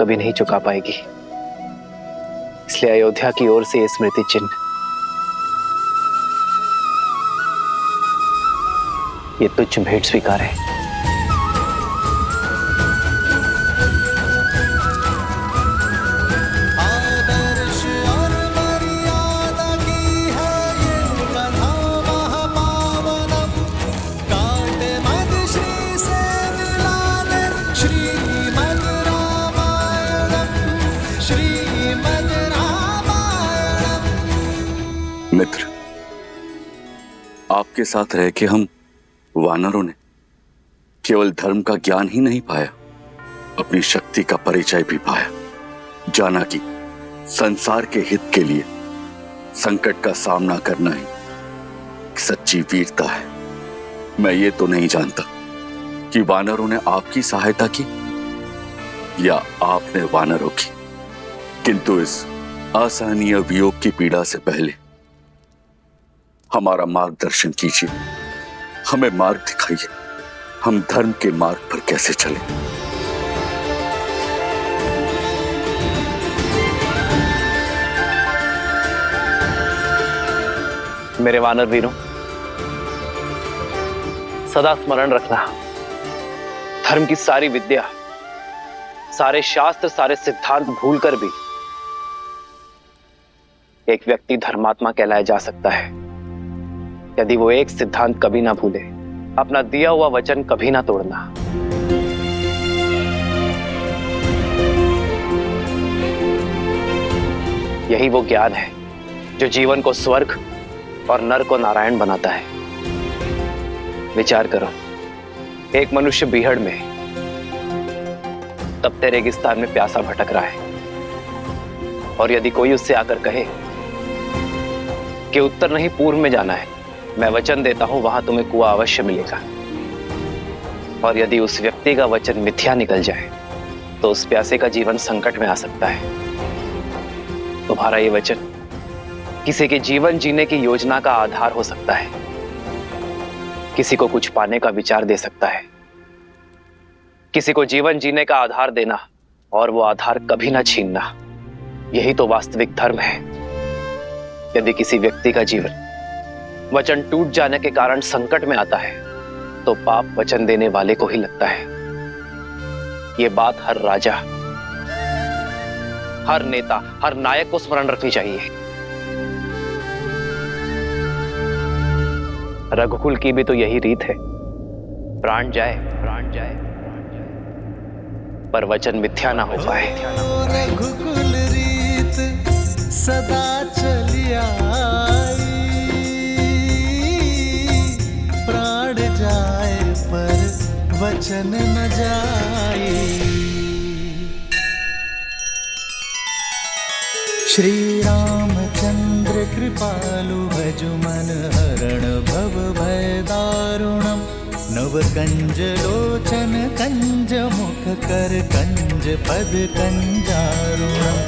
कभी नहीं चुका पाएगी। इसलिए अयोध्या की ओर से ये स्मृति चिन्ह, ये तुच्छ भेंट स्वीकार है। मित्र, आपके साथ रह के हम वानरों ने केवल धर्म का ज्ञान ही नहीं पाया, अपनी शक्ति का परिचय भी पाया। जाना कि संसार के हित के लिए संकट का सामना करना ही सच्ची वीरता है। मैं ये तो नहीं जानता कि वानरों ने आपकी सहायता की या आपने वानरों की, किंतु इस असहनीय वियोग की पीड़ा से पहले हमारा मार्गदर्शन कीजिए, हमें मार्ग दिखाइए, हम धर्म के मार्ग पर कैसे चलें। मेरे वानर वीरों, सदा स्मरण रखना, धर्म की सारी विद्या, सारे शास्त्र, सारे सिद्धांत भूलकर भी एक व्यक्ति धर्मात्मा कहलाया जा सकता है यदि वो एक सिद्धांत कभी ना भूले, अपना दिया हुआ वचन कभी ना तोड़ना। यही वो ज्ञान है जो जीवन को स्वर्ग और नर को नारायण बनाता है। विचार करो, एक मनुष्य बीहड़ में तपते रेगिस्तान में प्यासा भटक रहा है, और यदि कोई उससे आकर कहे कि उत्तर नहीं पूर्व में जाना है, मैं वचन देता हूं वहां तुम्हें कुआं अवश्य मिलेगा, और यदि उस व्यक्ति का वचन मिथ्या निकल जाए तो उस प्यासे का जीवन संकट में आ सकता है। तुम्हारा ये वचन किसी के जीवन जीने की योजना का आधार हो सकता है, किसी को कुछ पाने का विचार दे सकता है, किसी को जीवन जीने का आधार देना और वो आधार कभी ना छीनना, यही तो वास्तविक धर्म है। यदि किसी व्यक्ति का जीवन वचन टूट जाने के कारण संकट में आता है तो पाप वचन देने वाले को ही लगता है। ये बात हर राजा, हर नेता, हर नायक को स्मरण रखनी चाहिए। रघुकुल की भी तो यही रीत है, प्राण जाए पर वचन मिथ्या ना हो पाए। रघुकुल रीत सदा चली आई, प्राण जाए पर वचन न जाए। श्री रामचंद्र कृपालु भजु मन हरण भव भय दारुणम, नव कंज लोचन कंज मुख कर कंज पद कंजारुणम।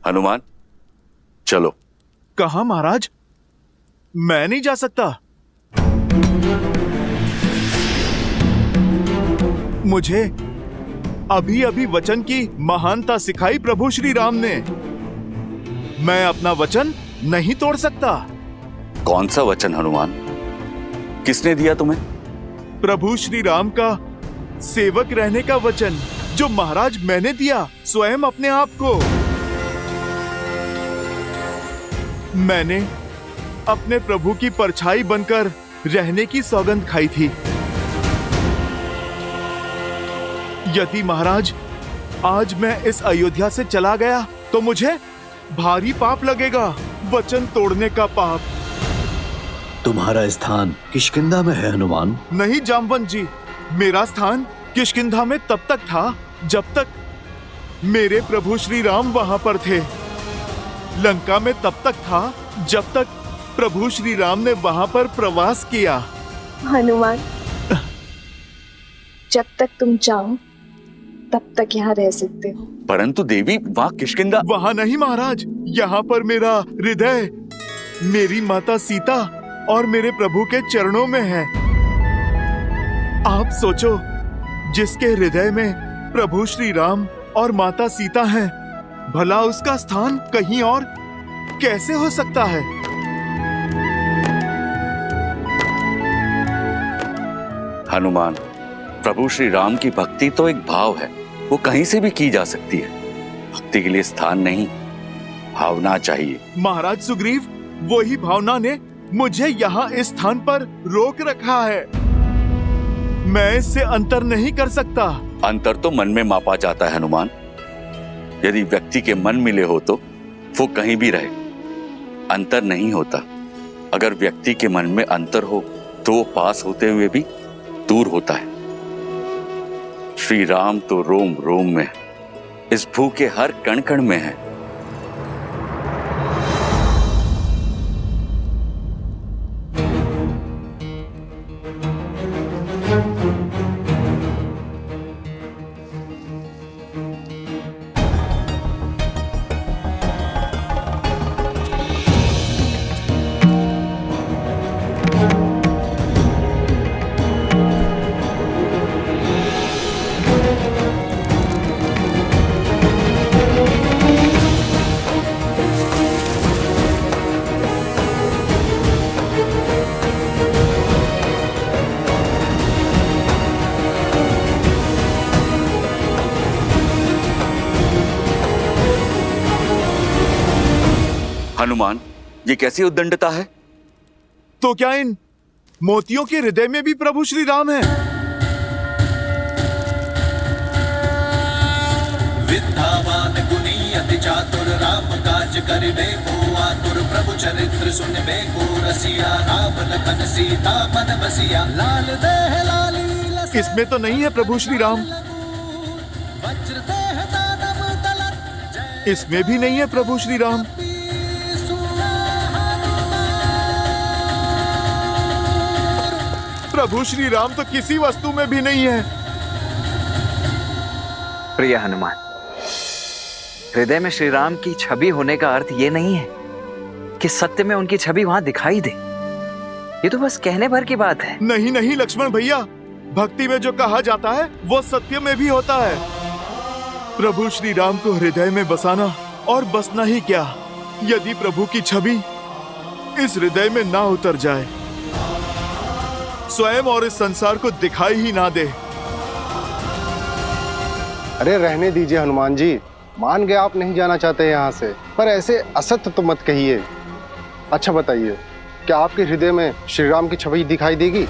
हनुमान, चलो। कहाँ महाराज? मैं नहीं जा सकता। मुझे अभी अभी वचन की महानता सिखाई प्रभु श्री राम ने। मैं अपना वचन नहीं तोड़ सकता। कौन सा वचन हनुमान? किसने दिया तुम्हें? प्रभु श्री राम का सेवक रहने का वचन, जो महाराज मैंने दिया स्वयं अपने आप को। मैंने अपने प्रभु की परछाई बनकर रहने की सौगंध खाई थी। यदि महाराज आज मैं इस अयोध्या से चला गया तो मुझे भारी पाप लगेगा, वचन तोड़ने का पाप। तुम्हारा स्थान किष्किंधा में है हनुमान। नहीं जामवंत जी, मेरा स्थान किष्किंधा में तब तक था जब तक मेरे प्रभु श्री राम वहां पर थे। लंका में तब तक था जब तक प्रभु श्री राम ने वहां पर प्रवास किया। हनुमान, जब तक तुम चाहो तब तक यहाँ रह सकते हो। परंतु देवी वहाँ किष्किंधा। वहाँ नहीं महाराज, यहाँ पर मेरा हृदय मेरी माता सीता और मेरे प्रभु के चरणों में है। आप सोचो, जिसके हृदय में प्रभु श्री राम और माता सीता हैं, भला उसका स्थान कहीं और कैसे हो सकता है? हनुमान, प्रभु श्री राम की भक्ति तो एक भाव है, वो कहीं से भी की जा सकती है। भक्ति के लिए स्थान नहीं, भावना चाहिए। महाराज सुग्रीव, वही भावना ने मुझे यहाँ इस स्थान पर रोक रखा है। मैं इससे अंतर नहीं कर सकता। अंतर तो मन में मापा जाता है हनुमान। यदि व्यक्ति के मन मिले हो तो वो कहीं भी रहे, अंतर नहीं होता। अगर व्यक्ति के मन में अंतर हो तो वो पास होते हुए भी दूर होता है। श्री राम तो रोम रोम में, इस भू के हर कण कण में है। हनुमान, ये कैसी उद्दंडता है? तो क्या इन मोतियों के हृदय में भी प्रभु श्री राम है? विद्यावान गुणी अति चातुर, राम काज करिबे को आतुर, प्रभु चरित्र सुनबे को रसिया, राम लखन सीता मन बसिया, लाल देह लाली लस। इसमें तो नहीं है प्रभु श्री राम। वज्र देह दानव तलत, इसमें भी नहीं है प्रभु श्री राम। प्रभु श्री राम तो किसी वस्तु में भी नहीं है। प्रिय हनुमान, हृदय में श्री राम की छवि होने का अर्थ ये नहीं है कि सत्य में उनकी छवि वहां दिखाई दे। ये तो बस कहने भर की बात है। नहीं नहीं लक्ष्मण भैया, भक्ति में जो कहा जाता है वो सत्य में भी होता है। प्रभु श्री राम को हृदय में बसाना और बसना ही क्या, यदि प्रभु की छवि इस हृदय में ना उतर जाए, स्वयं और इस संसार को दिखाई ही ना दे। अरे रहने दीजिए हनुमान जी, मान गए आप नहीं जाना चाहते यहाँ से, पर ऐसे असत्य तो मत कहिए। अच्छा बताइए, क्या आपके हृदय में श्री राम की छवि दिखाई देगी?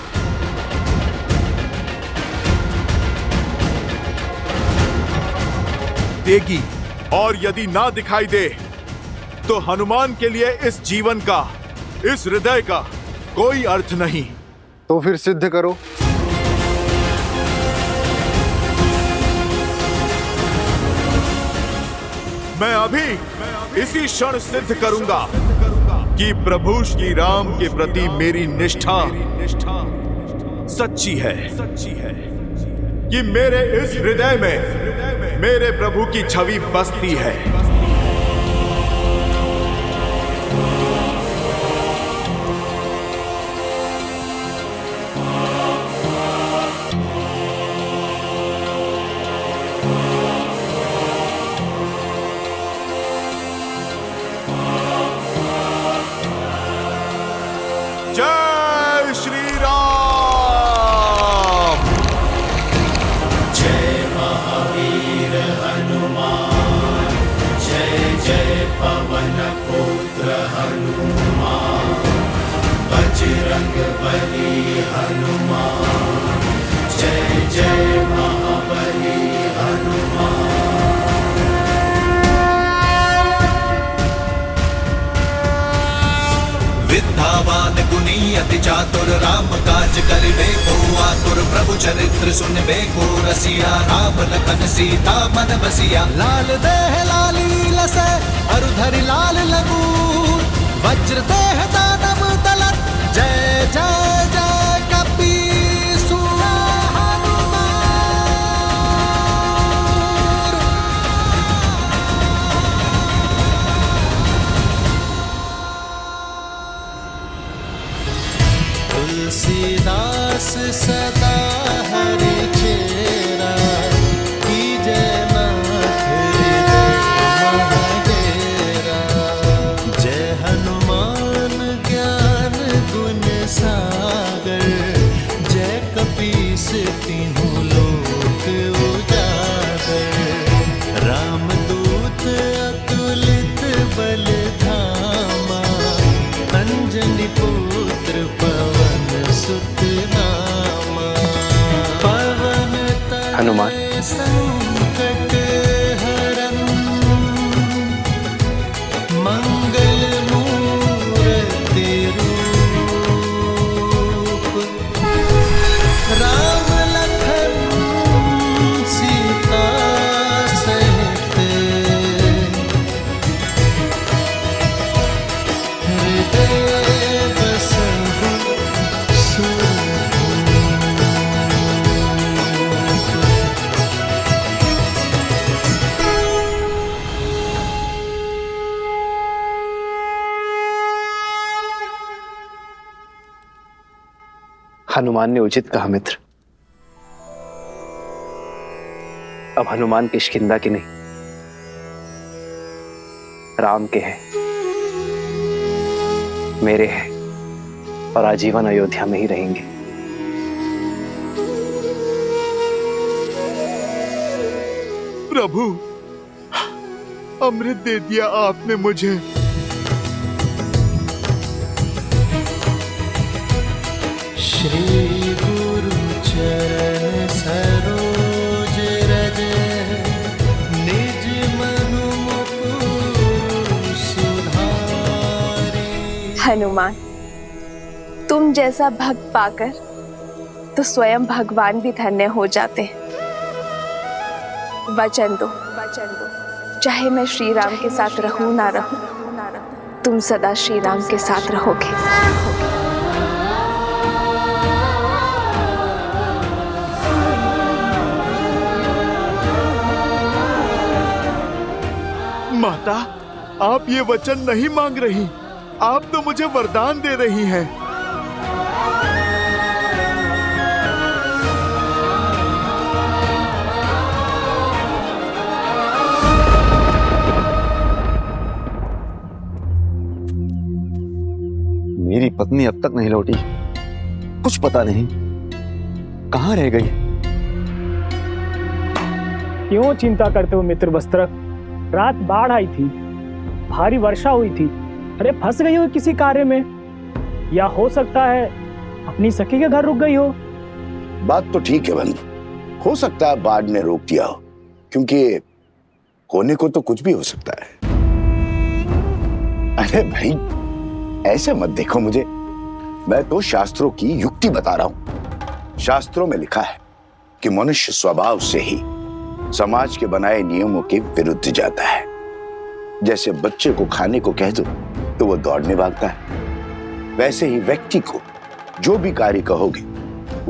देगी, और यदि ना दिखाई दे तो हनुमान के लिए इस जीवन का, इस हृदय का कोई अर्थ नहीं। तो फिर सिद्ध करो। मैं अभी इसी क्षण सिद्ध करूंगा कि प्रभु श्री राम के प्रति मेरी निष्ठा सच्ची है, कि मेरे इस हृदय में मेरे प्रभु की छवि बसती है। जय श्री राम। जय महावीर हनुमान, जय जय पवन पुत्र हनुमान, बजरंग बली हनुमान, जय जय महाबली हनुमान। विद्यावान गुणी अति चातुर, राम काज करिबे को आतुर, प्रभु चरित्र सुनबे को रसिया, राम लखन सीता मन बसिया, लाल देह लाली लस अरु धरि लाल लगूर, वज्र देह दानव तलत, जय जय जय कपीसु हनुमान। हनुमान, संकट हरन मंगल मूर्ति रूप राम लखन सीता सहित हृदय बसहु हनुमान ने उचित कहा मित्र। अब हनुमान किष्किंधा के नहीं, राम के हैं, मेरे हैं, और आजीवन अयोध्या में ही रहेंगे। प्रभु, अमृत दे दिया आपने मुझे। श्री गुरु चरण सरोज रज निज मनु मुकुर सुधारी। हनुमान, तुम जैसा भक्त पाकर तो स्वयं भगवान भी धन्य हो जाते। वचन दो, चाहे मैं श्री राम के साथ रहूं ना रहूं, तुम सदा श्री राम के साथ रहोगे। माता, आप ये वचन नहीं मांग रही, आप तो मुझे वरदान दे रही हैं। मेरी पत्नी अब तक नहीं लौटी, कुछ पता नहीं कहाँ रह गई। क्यों चिंता करते हो मित्र वस्त्रक? रात बाढ़ आई थी, भारी वर्षा हुई थी। अरे फंस गई हो किसी कार्य में, या हो सकता है अपनी सखी के घर रुक गई हो। बात तो ठीक है बंधु, हो सकता है बाढ़ ने रोक दिया हो, क्योंकि होने को तो कुछ भी हो सकता है। अरे भाई, ऐसे मत देखो मुझे, मैं तो शास्त्रों की युक्ति बता रहा हूं। शास्त्रों में लिखा है कि मनुष्य स्वभाव से ही समाज के बनाए नियमों के विरुद्ध जाता है। जैसे बच्चे को खाने को कह दो तो वो दौड़ने भागता है, वैसे ही व्यक्ति को जो भी कार्य कहोगे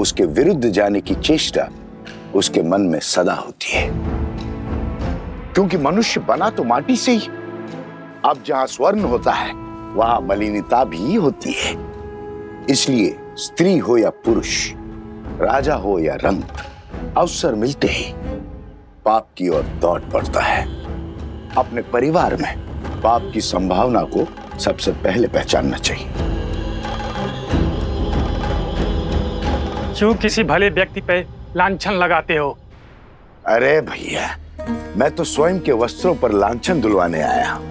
उसके विरुद्ध जाने की चेष्टा उसके मन में सदा होती है। क्योंकि मनुष्य बना तो माटी से ही, अब जहां स्वर्ण होता है वहां मलिनता भी होती है। इसलिए स्त्री हो या पुरुष, राजा हो या रंक, अवसर मिलते ही पाप की ओर दौड़ पड़ता है। अपने परिवार में पाप की संभावना को सबसे पहले पहचानना चाहिए। क्यों किसी भले व्यक्ति पे लांछन लगाते हो? अरे भैया, मैं तो स्वयं के वस्त्रों पर लांछन धुलवाने आया हूं।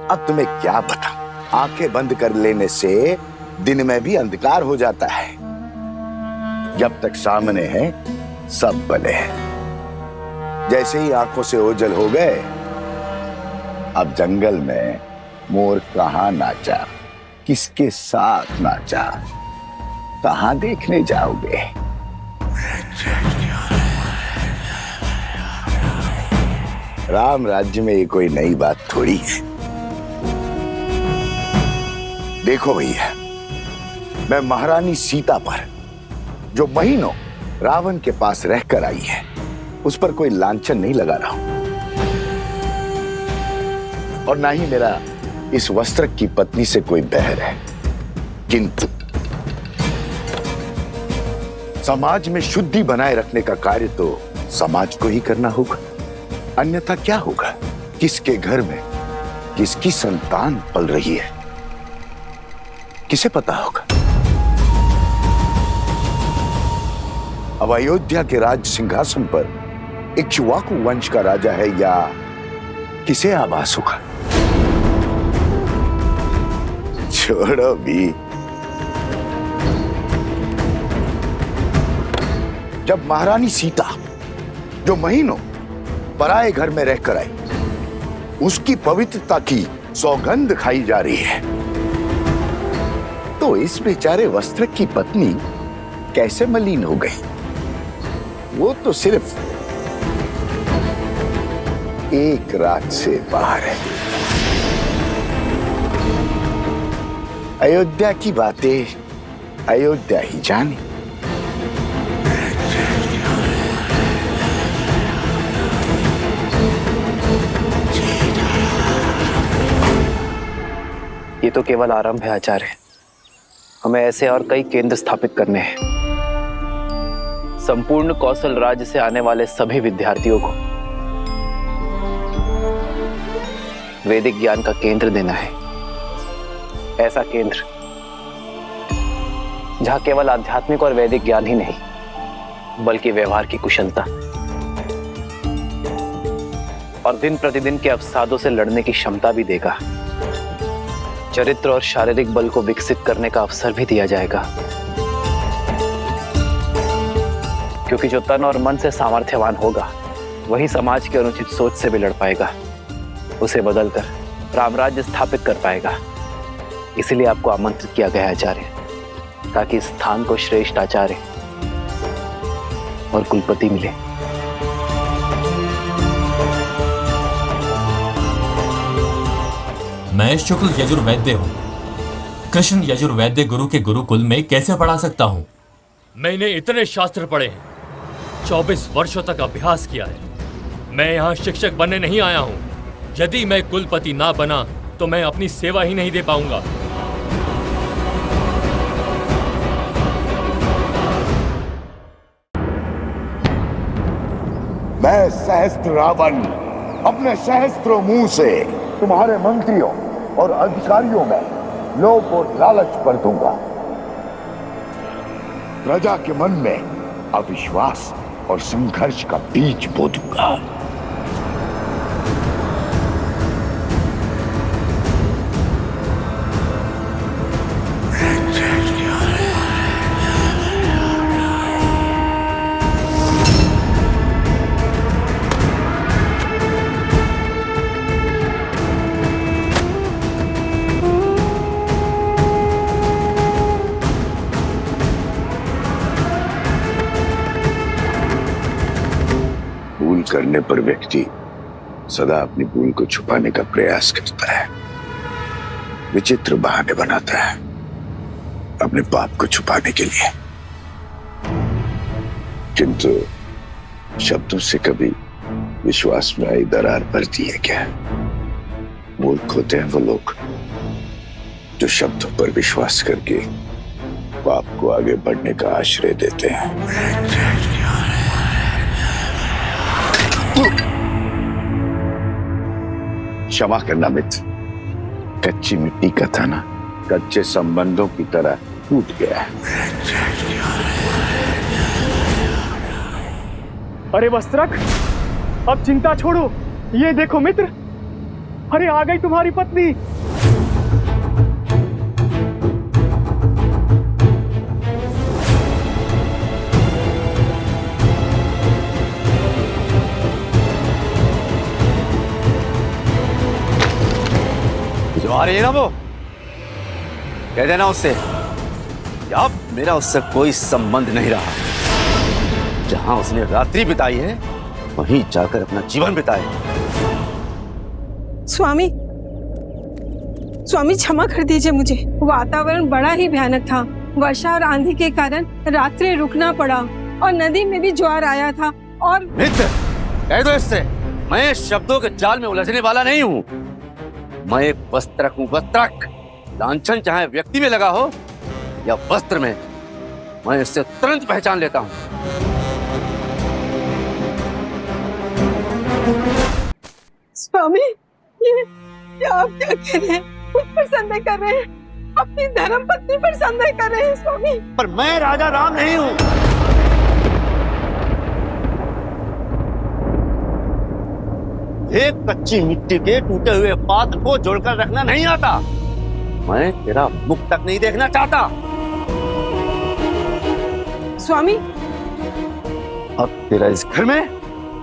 अब तुम्हें क्या पता, आंखें बंद कर लेने से दिन में भी अंधकार हो जाता है। जब तक सामने है सब भले हैं। जैसे ही आंखों से ओझल हो गए, अब जंगल में मोर कहाँ नाचा, किसके साथ नाचा, कहाँ देखने जाओगे? राम राज्य में ये कोई नई बात थोड़ी है। देखो भैया, मैं महारानी सीता पर जो महीनों रावण के पास रहकर आई है, उस पर कोई लांछन नहीं लगा रहा हूं, और ना ही मेरा इस वस्त्र की पत्नी से कोई बैर है। किंतु समाज में शुद्धि बनाए रखने का कार्य तो समाज को ही करना होगा, अन्यथा क्या होगा? किसके घर में किसकी संतान पल रही है, किसे पता होगा? अब अयोध्या के राज सिंहासन पर इक्ष्वाकु वंश का राजा है या किसे आभास होगा? छोड़ो भी। जब महारानी सीता जो महीनों पराए घर में रहकर आई, उसकी पवित्रता की सौगंध खाई जा रही है, तो इस बेचारे वस्त्र की पत्नी कैसे मलिन हो गई? वो तो सिर्फ एक रात से बाहर है। अयोध्या की बातें अयोध्या ही जाने। ये तो केवल आरंभ है आचार्य। हमें ऐसे और कई केंद्र स्थापित करने हैं। संपूर्ण कौशल राज्य से आने वाले सभी विद्यार्थियों को वैदिक ज्ञान का केंद्र देना है। ऐसा केंद्र जहां केवल आध्यात्मिक और वैदिक ज्ञान ही नहीं, बल्कि व्यवहार की कुशलता और दिन प्रतिदिन के अवसादों से लड़ने की क्षमता भी देगा। चरित्र और शारीरिक बल को विकसित करने का अवसर भी दिया जाएगा, क्योंकि जो तन और मन से सामर्थ्यवान होगा वही समाज की अनुचित सोच से भी लड़ पाएगा, उसे बदलकर रामराज्य स्थापित कर पाएगा। इसलिए आपको आमंत्रित किया गया आचार्य, ताकि इस स्थान को श्रेष्ठ आचार्य और कुलपति मिले। मैं शुक्ल यजुर्वैद्य हूँ। कृष्ण यजुर्वैद्य गुरु के गुरुकुल में कैसे पढ़ा सकता हूँ? मैंने इतने शास्त्र पढ़े हैं, 24 वर्षों तक अभ्यास किया है। मैं यहाँ शिक्षक बनने नहीं आया हूँ। यदि मैं कुलपति ना बना तो मैं अपनी सेवा ही नहीं दे पाऊंगा। मैं सहस्त्र रावण अपने सहस्त्रों मुंह से तुम्हारे मंत्रियों और अधिकारियों में लोभ और लालच भर दूंगा। प्रजा के मन में अविश्वास और संघर्ष का बीज बो दूंगा। करने पर व्यक्ति सदा अपनी भूल को छुपाने का प्रयास करता है, विचित्र बहाने बनाता है अपने पाप को छुपाने के लिए। किंतु शब्दों से कभी विश्वास में आई दरार भरती है क्या? मूर्ख होते हैं वो लोग जो शब्दों पर विश्वास करके पाप को आगे बढ़ने का आश्रय देते हैं। क्षमा करना मित्र, कच्ची मिट्टी का था ना, कच्चे संबंधों की तरह टूट गया है। अरे वस्त्रक, अब चिंता छोड़ो। ये देखो मित्र, अरे आ गई तुम्हारी पत्नी। जो आ रही है ना वो, कह देना उससे अब मेरा उससे कोई संबंध नहीं रहा। जहां उसने रात्रि बिताई है वहीं जाकर अपना जीवन बिताए। स्वामी, स्वामी क्षमा कर दीजिए मुझे। वातावरण बड़ा ही भयानक था। वर्षा और आंधी के कारण रात्रि रुकना पड़ा और नदी में भी ज्वार आया था। और मित्र, कह दो इससे, मैं शब्दों के जाल में उलझने वाला नहीं हूँ। मैं एक वस्त्रक हूँ, वस्त्रक। लांछन चाहे व्यक्ति में लगा हो या वस्त्र में, मैं इससे तुरंत पहचान लेता हूँ। स्वामी, ये आप क्या कह रहे हैं? मुझ पर संदेह कर रहे हैं? अपनी धर्म पत्नी पर संदेह कर रहे हैं स्वामी? पर मैं राजा राम नहीं हूँ। एक कच्ची मिट्टी के टूटे हुए पात्र को जोड़कर रखना नहीं आता। मैं तेरा मुख तक नहीं देखना चाहता। स्वामी, अब तेरा इस घर में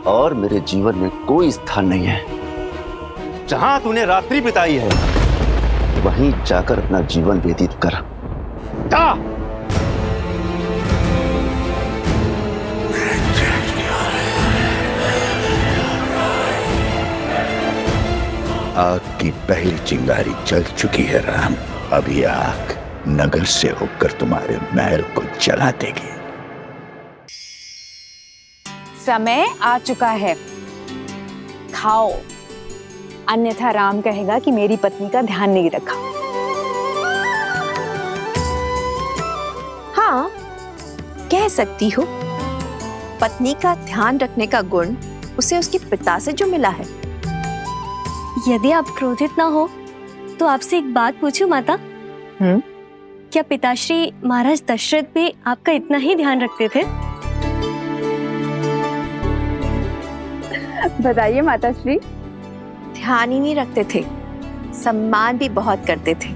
और मेरे जीवन में कोई स्थान नहीं है। जहां तूने रात्रि बिताई है वहीं जाकर अपना जीवन व्यतीत कर। जा। आग की पहली चिंगारी जल चुकी है राम। अभी आग नगर से होकर तुम्हारे महल को जला देगी। समय आ चुका है, खाओ, अन्यथा राम कहेगा कि मेरी पत्नी का ध्यान नहीं रखा। हाँ, कह सकती हो। पत्नी का ध्यान रखने का गुण उसे उसके पिता से जो मिला है। यदि आप क्रोधित ना हो तो आपसे एक बात पूछूं माता? क्या पिताश्री महाराज दशरथ भी आपका इतना ही ध्यान रखते थे? बताइए माताश्री। ध्यान ही नहीं रखते थे, सम्मान भी बहुत करते थे।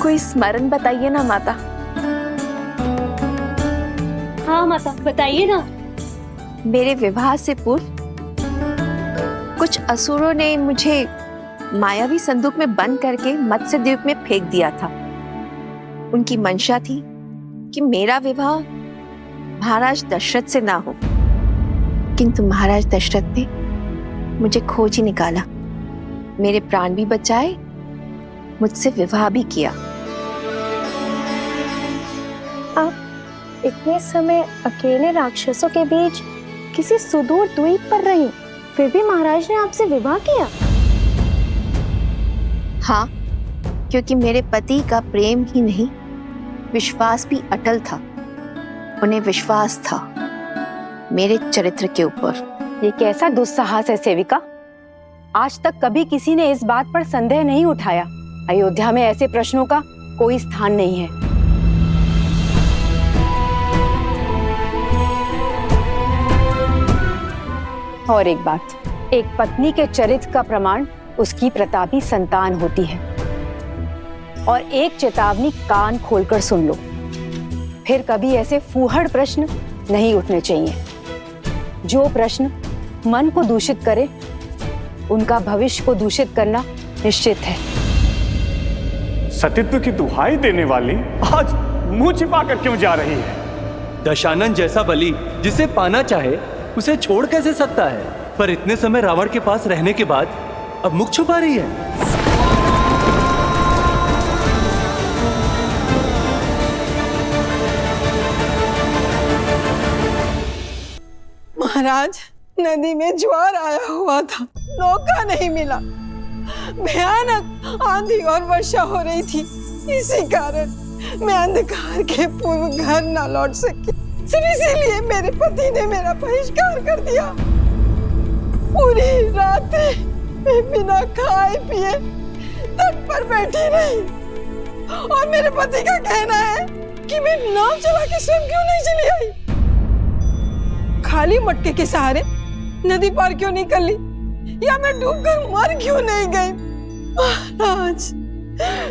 कोई स्मरण बताइए ना माता। हाँ माता, बताइए ना। मेरे विवाह से पूर्व कुछ असुरों ने मुझे मायावी संदूक में बंद करके मत्स्य द्वीप में फेंक दिया था। उनकी मंशा थी कि मेरा विवाह महाराज दशरथ से ना हो, किंतु महाराज दशरथ ने मुझे खोज ही निकाला, मेरे प्राण भी बचाए, मुझसे विवाह भी किया। आप इतने समय अकेले राक्षसों के बीच किसी सुदूर द्वीप पर रही, फिर भी महाराज ने आपसे विवाह किया? हाँ, क्योंकि मेरे पति का प्रेम ही नहीं, विश्वास भी अटल था। उन्हें विश्वास था मेरे चरित्र के ऊपर। ये कैसा दुस्साहस है सेविका? आज तक कभी किसी ने इस बात पर संदेह नहीं उठाया। अयोध्या में ऐसे प्रश्नों का कोई स्थान नहीं है। और एक बात, एक पत्नी के चरित्र का प्रमाण उसकी प्रतापी संतान होती है। और एक चेतावनी कान खोलकर सुन लो, फिर कभी ऐसे फूहड़ प्रश्न नहीं उठने चाहिए। जो प्रश्न मन को दूषित करे, उनका भविष्य को दूषित करना निश्चित है। सतीत्व की दुहाई देने वाली आज मुंह छिपा कर क्यों जा रही है? दशानन जैसा बलि जिसे पाना चाहे उसे छोड़ कैसे सकता है? पर इतने समय रावण के पास रहने के बाद अब मुख छुपा रही है। महाराज, नदी में ज्वार आया हुआ था, नौका नहीं मिला, भयानक आंधी और वर्षा हो रही थी। इसी कारण मैं अंधकार के पूर्व घर न लौट सकी। सिर्फ इसीलिए मेरे पति ने मेरा बहिष्कार कर दिया। पूरी रात मैं बिना खाए पिए तट पर बैठी रही और मेरे पति का कहना है कि मैं नाव चला के स्वयं क्यों नहीं चली आई, खाली मटके के सहारे नदी पार क्यों नहीं कर ली, या मैं डूबकर मर क्यों नहीं गई। महाराज,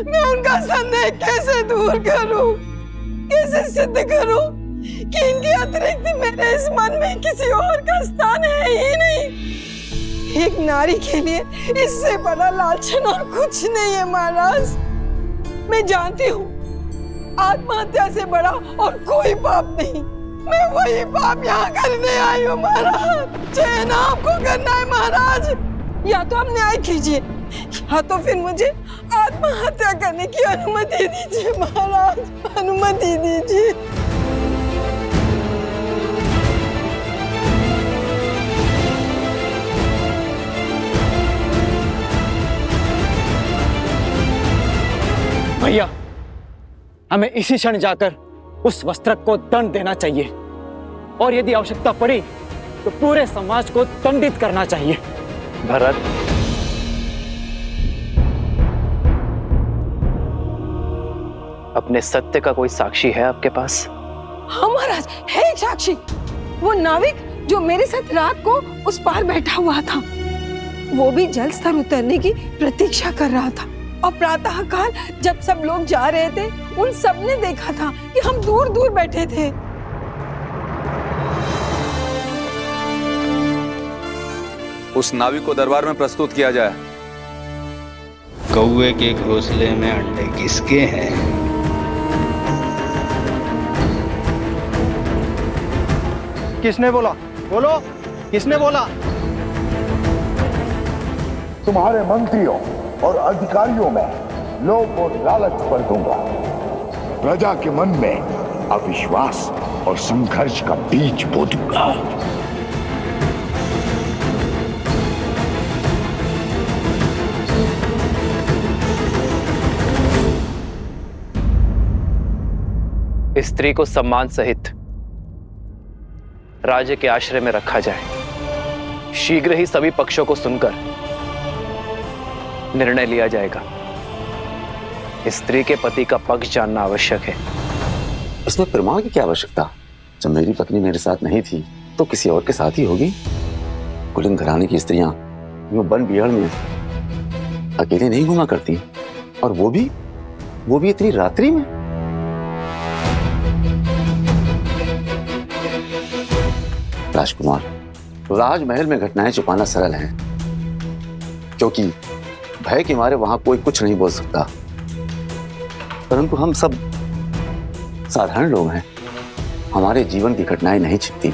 मैं उनका संदेह कैसे दूर करूं, कैसे सिद्ध करूं कि इनके अतिरिक्त मेरे इस मन में किसी और का स्थान है ही नहीं। एक नारी के लिए इससे बड़ा लांछन और कुछ नहीं है महाराज। मैं जानती हूँ आत्महत्या से बड़ा और कोई पाप नहीं। मैं वही पाप यहाँ करने आई हूँ महाराज। चयन आपको करना है महाराज। या तो आप न्याय कीजिए या तो फिर मुझे आत्महत्या करने की अनुमति दीजिए महाराज, अनुमति दीजिए। भैया, हमें इसी क्षण जाकर उस वस्त्रक को दंड देना चाहिए और यदि आवश्यकता पड़ी तो पूरे समाज को दंडित करना चाहिए। भरत, अपने सत्य का कोई साक्षी है आपके पास? हाँ महाराज, है एक साक्षी। वो नाविक जो मेरे साथ रात को उस पार बैठा हुआ था, वो भी जल स्तर उतरने की प्रतीक्षा कर रहा था। और प्रातः काल जब सब लोग जा रहे थे, उन सब ने देखा था कि हम दूर दूर बैठे थे। उस नाविक को दरबार में प्रस्तुत किया जाए। कौवे के घोंसले में अंडे किसके हैं? किसने बोला? बोलो, किसने बोला? तुम्हारे मंत्रियों और अधिकारियों में लोभ और लालच भर दूंगा। प्रजा के मन में अविश्वास और संघर्ष का बीज बो दूंगा। स्त्री को सम्मान सहित राज्य के आश्रय में रखा जाए। शीघ्र ही सभी पक्षों को सुनकर निर्णय लिया जाएगा। स्त्री के पति का पक्ष जानना आवश्यक है। इसमें प्रमाण की क्या आवश्यकता? जब मेरी पत्नी मेरे साथ नहीं थी तो किसी और के साथ ही होगी। कुलीन घराने की स्त्रियां यूं वन बिहार में अकेले नहीं घुमा करती, और वो भी इतनी रात्रि में। राजकुमार, राजमहल में घटनाएं छुपाना सरल है, क्योंकि भय के मारे वहां कोई कुछ नहीं बोल सकता। परंतु हम सब साधारण लोग हैं, हमारे जीवन की घटनाएं नहीं छिपती।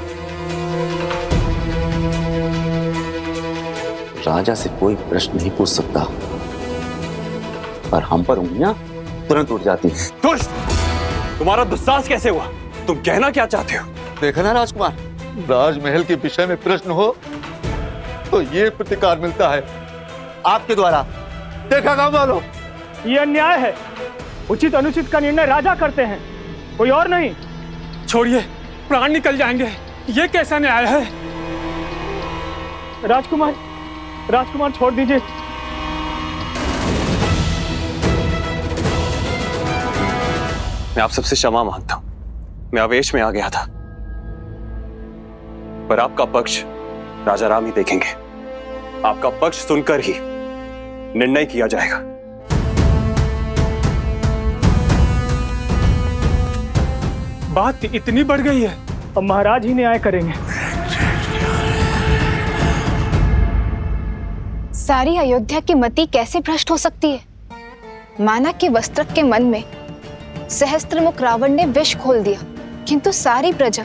राजा से कोई प्रश्न नहीं पूछ सकता, पर हम पर उंगलियां तुरंत उठ जाती हैं। दुष्ट! तुम्हारा दुस्साहस कैसे हुआ? तुम कहना क्या चाहते हो? देखा ना राजकुमार, राजमहल के विषय में प्रश्न हो तो ये प्रतिकार मिलता है आपके द्वारा। देखा गांव वालों, ये अन्याय है। उचित अनुचित का निर्णय राजा करते हैं, कोई और नहीं। छोड़िए, प्राण निकल जाएंगे। ये कैसा न्याय है? राजकुमार छोड़ दीजिए। मैं आप सबसे क्षमा मांगता हूं। मैं आवेश में आ गया था, पर आपका पक्ष राजा राम ही देखेंगे। आपका पक्ष सुनकर ही निर्णय किया जाएगा। बात इतनी बढ़ गई है, अब महाराज ही न्याय करेंगे। सारी अयोध्या की मति कैसे भ्रष्ट हो सकती है? माना कि वस्त्रक के मन में सहस्त्रमुख रावण ने विष घोल दिया, किंतु सारी प्रजा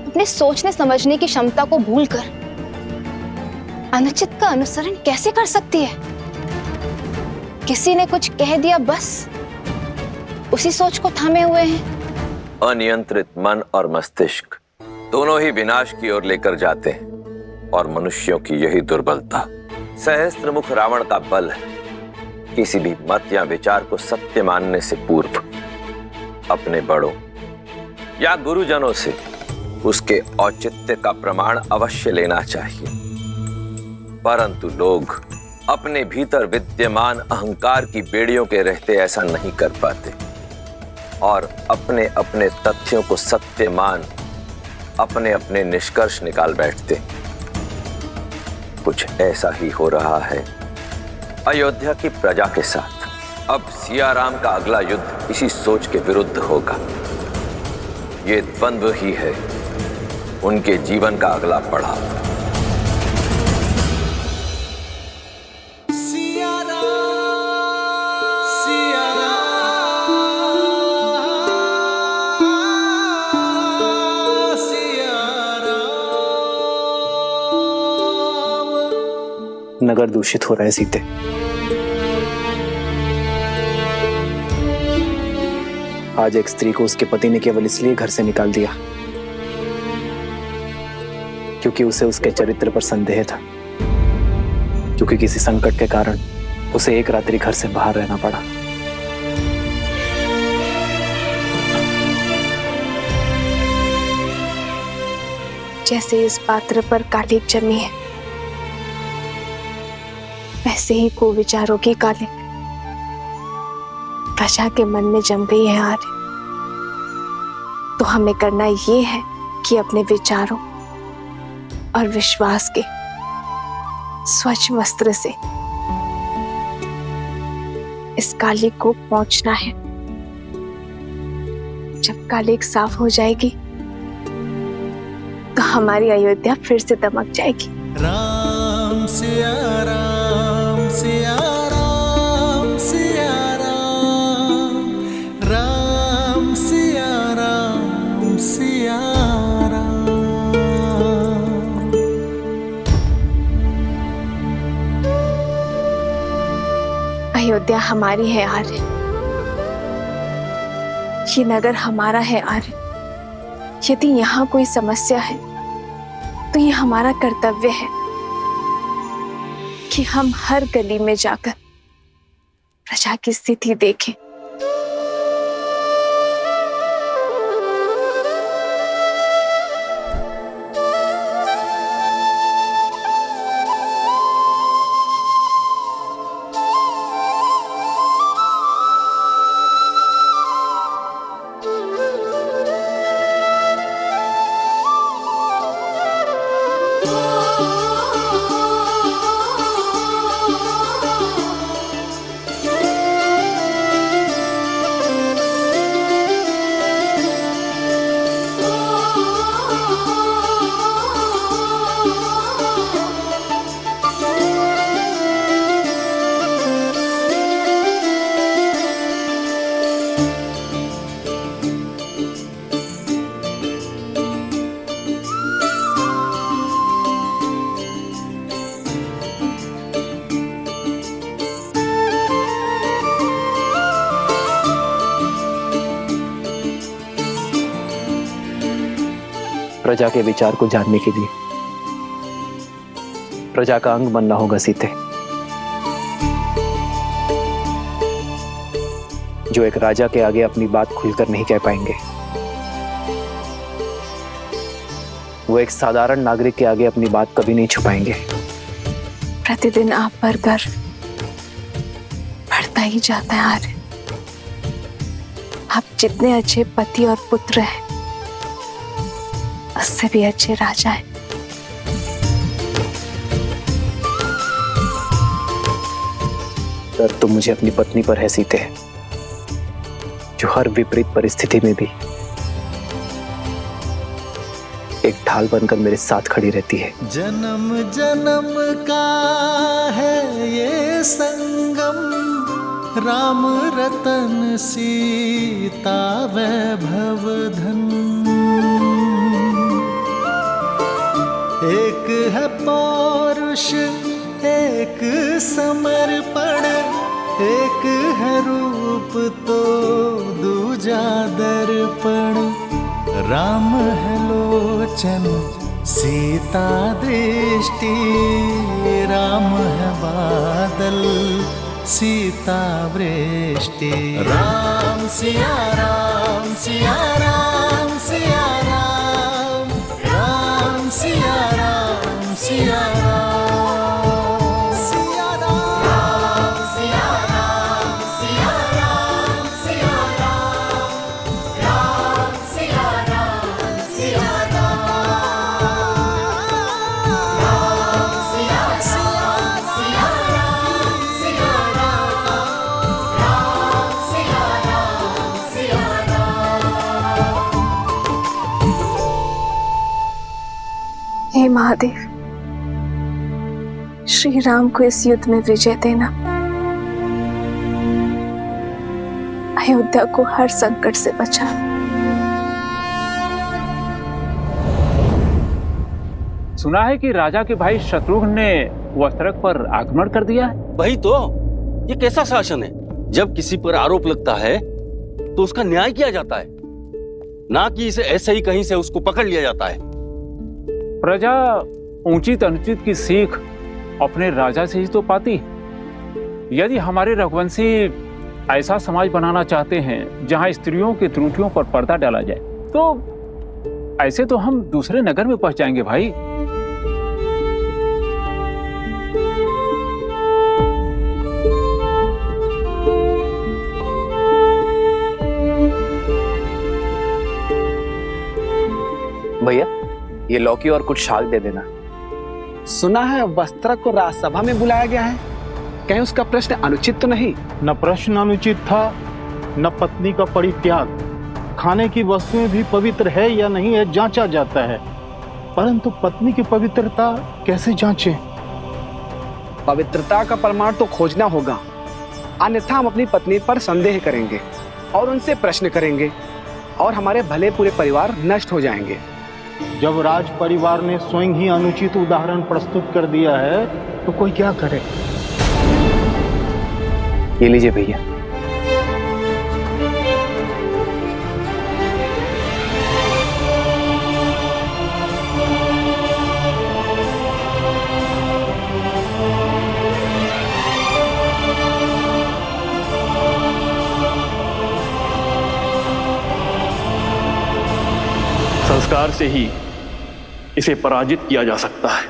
अपने सोचने समझने की क्षमता को भूलकर अनुचित का अनुसरण कैसे कर सकती है? किसी ने कुछ कह दिया, बस उसी सोच को थामे हुए हैं। अनियंत्रित मन और मस्तिष्क दोनों ही विनाश की ओर लेकर जाते हैं, और मनुष्यों की यही दुर्बलता सहस्त्रमुख रावण का बल है। किसी भी मत या विचार को सत्य मानने से पूर्व अपने बड़ों या गुरुजनों से उसके औचित्य का प्रमाण अवश्य लेना चाहिए। परंतु लोग अपने भीतर विद्यमान अहंकार की बेड़ियों के रहते ऐसा नहीं कर पाते, और अपने अपने तथ्यों को सत्य मान अपने अपने निष्कर्ष निकाल बैठते। कुछ ऐसा ही हो रहा है अयोध्या की प्रजा के साथ। अब सिया राम का अगला युद्ध इसी सोच के विरुद्ध होगा। ये द्वंद्व ही है उनके जीवन का अगला पड़ाव। नगर दूषित हो रहा है सीते। आज एक स्त्री को उसके पति ने केवल इसलिए घर से निकाल दिया क्योंकि उसे उसके चरित्र पर संदेह था, क्योंकि किसी संकट के कारण उसे एक रात्रि घर से बाहर रहना पड़ा। जैसे इस पात्र पर कालिक जमी है, वैसे ही कुविचारों की कालिक प्रजा के मन में जम गई है आर्य। तो हमें करना ये है कि अपने विचारों और विश्वास के स्वच्छ वस्त्र से इस कालिक को पोंछना है। जब कालिक साफ हो जाएगी तो हमारी अयोध्या फिर से दमक जाएगी। राम सिया राम सिया राम सिया राम राम सिया राम सिया राम। अयोध्या हमारी है आर्य, ये नगर हमारा है आर्य। यदि यहाँ कोई समस्या है तो ये हमारा कर्तव्य है कि हम हर गली में जाकर प्रजा की स्थिति देखें। प्रजा के विचार को जानने के लिए प्रजा का अंग बनना होगा सीते। जो एक राजा के आगे अपनी बात खुलकर नहीं कह पाएंगे, वो एक साधारण नागरिक के आगे अपनी बात कभी नहीं छुपाएंगे। प्रतिदिन आप पर गर्व बढ़ता ही जाता है आर्य। आप जितने अच्छे पति और पुत्र हैं, उससे भी अच्छे राजा हैं। डर तो मुझे अपनी पत्नी पर है सीते, जो हर विपरीत परिस्थिति में भी एक ढाल बनकर मेरे साथ खड़ी रहती है। जन्म जन्म का है ये संगम, राम रतन सीता वैभव धन। एक है पौरुष एक समर्पण, एक है रूप तो दूजा दर्पण। राम है लोचन सीता दृष्टि, राम है बादल सीता वृष्टि। राम सिया राम सिया राम सिया राम राम सिया राम सिया राम सिया राम सिया राम सिया राम सिया राम राम सिया राम सिया राम राम सिया सिया सिया राम सिया राम राम सिया राम सिया राम। हे महादेव, श्री राम को इस युद्ध में विजय देना, अयोध्या को हर संकट से बचाना। सुना है कि राजा के भाई शत्रुघ्न ने वस्त्रक पर आक्रमण कर दिया है। वही तो, ये कैसा शासन है? जब किसी पर आरोप लगता है तो उसका न्याय किया जाता है, ना कि इसे ऐसे ही कहीं से उसको पकड़ लिया जाता है। प्रजा उचित अनुचित की सीख अपने राजा से ही तो पाती है। यदि हमारे रघुवंशी ऐसा समाज बनाना चाहते हैं जहां स्त्रियों की त्रुटियों पर पर्दा डाला जाए, तो ऐसे तो हम दूसरे नगर में पहुंच जाएंगे भाई। भैया, ये लौकी और कुछ शाक दे देना। सुना है वस्त्र को राजसभा में बुलाया गया है, कहीं उसका प्रश्न अनुचित तो नहीं? न प्रश्न अनुचित था, न पत्नी का परित्याग। खाने की वस्तुएं भी पवित्र है या नहीं है जांचा जाता है, परंतु पत्नी की पवित्रता कैसे जांचें? पवित्रता का प्रमाण तो खोजना होगा, अन्यथा हम अपनी पत्नी पर संदेह करेंगे और उनसे प्रश्न करेंगे और हमारे भले पूरे परिवार नष्ट हो जाएंगे। जब राज परिवार ने स्वयं ही अनुचित उदाहरण प्रस्तुत कर दिया है तो कोई क्या करे। ये लीजिए भैया। संस्कार से ही इसे पराजित किया जा सकता है।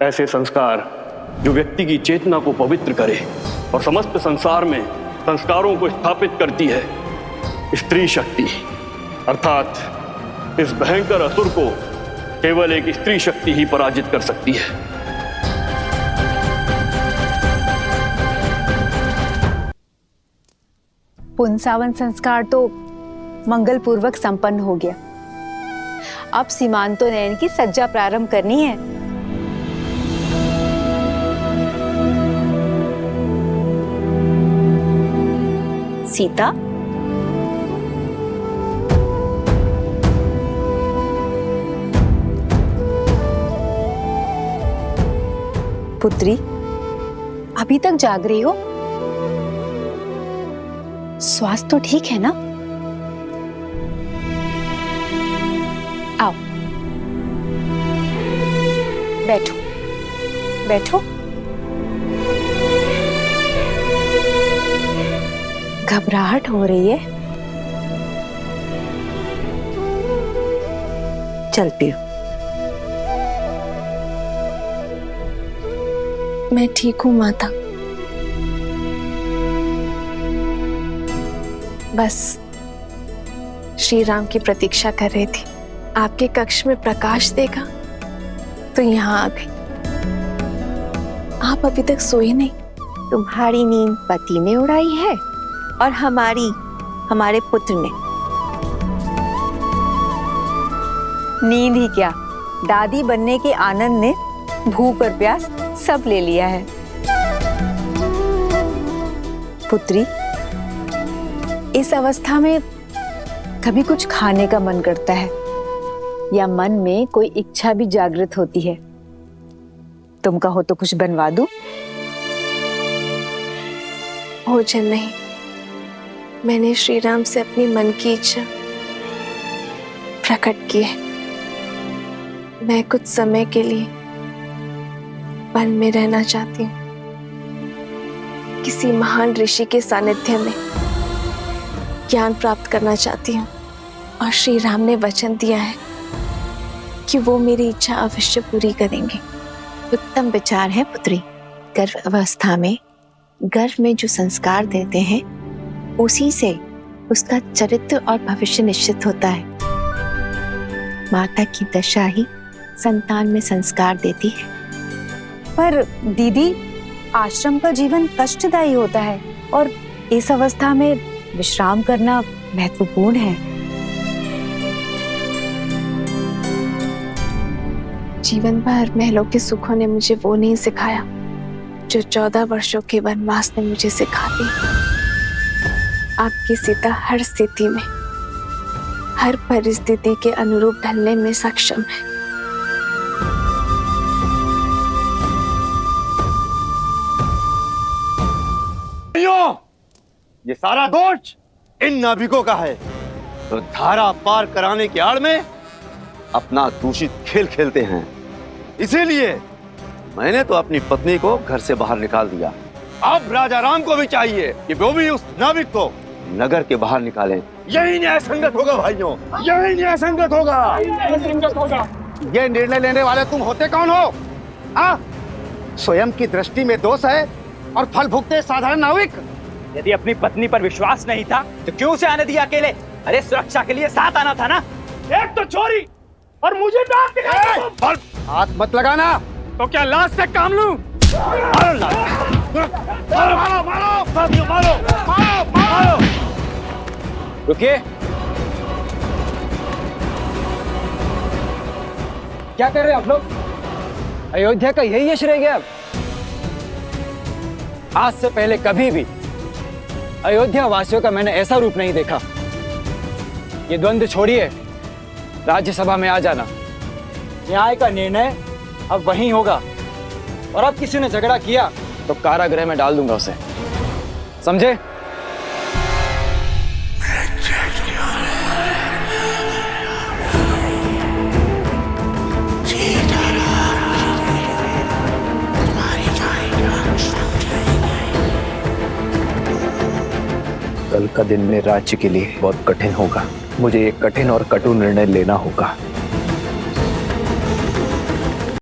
ऐसे संस्कार जो व्यक्ति की चेतना को पवित्र करे और समस्त संसार में संस्कारों को स्थापित करती है, स्त्री शक्ति, अर्थात इस भयंकर असुर को केवल एक स्त्री शक्ति ही पराजित कर सकती है। पुंसावन संस्कार तो मंगल पूर्वक संपन्न हो गया। अब सीमांतोन्नयन की सज्जा प्रारंभ करनी है। सीता, पुत्री, अभी तक जाग रही हो? स्वास्थ्य तो ठीक है ना? आओ, बैठो बैठो। घबराहट हो रही है? चलती हूँ। मैं ठीक हूँ माता, बस श्री राम की प्रतीक्षा कर रही थी। आपके कक्ष में प्रकाश देखा तो यहाँ आ गई। आप अभी तक सोए नहीं? तुम्हारी नींद पति ने उड़ाई है और हमारे पुत्र ने। नींद ही क्या, दादी बनने के आनंद ने भूख और प्यास सब ले लिया है। पुत्री, इस अवस्था में कभी कुछ खाने का मन करता है या मन में कोई इच्छा भी जागृत होती है। तुम कहो तो कुछ बनवा दूं? भोजन नहीं, मैंने श्री राम से अपनी मन की इच्छा प्रकट की है। मैं कुछ समय के लिए वन में रहना चाहती हूँ, किसी महान ऋषि के सानिध्य में ज्ञान प्राप्त करना चाहती हूँ और श्री राम ने वचन दिया है कि वो मेरी इच्छा अवश्य पूरी करेंगे। उत्तम विचार है पुत्री। गर्भ अवस्था में गर्भ में जो संस्कार देते हैं उसी से उसका चरित्र और भविष्य निश्चित होता है। माता की दशा ही संतान में संस्कार देती है। पर दीदी, आश्रम का जीवन कष्टदायी होता है और इस अवस्था में विश्राम करना महत्वपूर्ण है। जीवन भर महलों के सुखों ने मुझे वो नहीं सिखाया जो 14 वर्षों के वनवास ने मुझे सिखा दी। आपकी सीता हर स्थिति में, हर परिस्थिति के अनुरूप ढलने में सक्षम है। ये सारा दोष इन नाभिकों का है, तो धारा पार कराने की आड़ में अपना दूषित खेल खेलते हैं। इसीलिए मैंने तो अपनी पत्नी को घर से बाहर निकाल दिया। अब राजा राम को भी चाहिए कि वो भी उस नाभिक को नगर के बाहर निकालें। यही न्याय संगत होगा भाइयों, यही न्याय संगत होगा। ये निर्णय लेने वाले तुम होते कौन हो? स्वयं की दृष्टि में दोष है और फल भुगते साधारण नाविक। यदि अपनी पत्नी पर विश्वास नहीं था तो क्यों उसे आने दिया अकेले? अरे सुरक्षा के लिए साथ आना था ना। एक तो चोरी और मुझे डांट दिखाया। हाथ मत लगाना। तो क्या लाश से काम लूं? मारो मारो मारो मारो मारो मारो मारो। रुकिए, क्या कर रहे हैं आप लोग? अयोध्या का यही यश रह गया। आज से पहले कभी भी अयोध्या वासियों का मैंने ऐसा रूप नहीं देखा। ये द्वंद्व छोड़िए, राज्यसभा में आ जाना। न्याय का निर्णय अब वहीं होगा, और अब किसी ने झगड़ा किया तो कारागृह में डाल दूंगा उसे, समझे? कल का दिन मेरे राज्य के लिए बहुत कठिन होगा। मुझे एक कठिन और कटु निर्णय लेना होगा।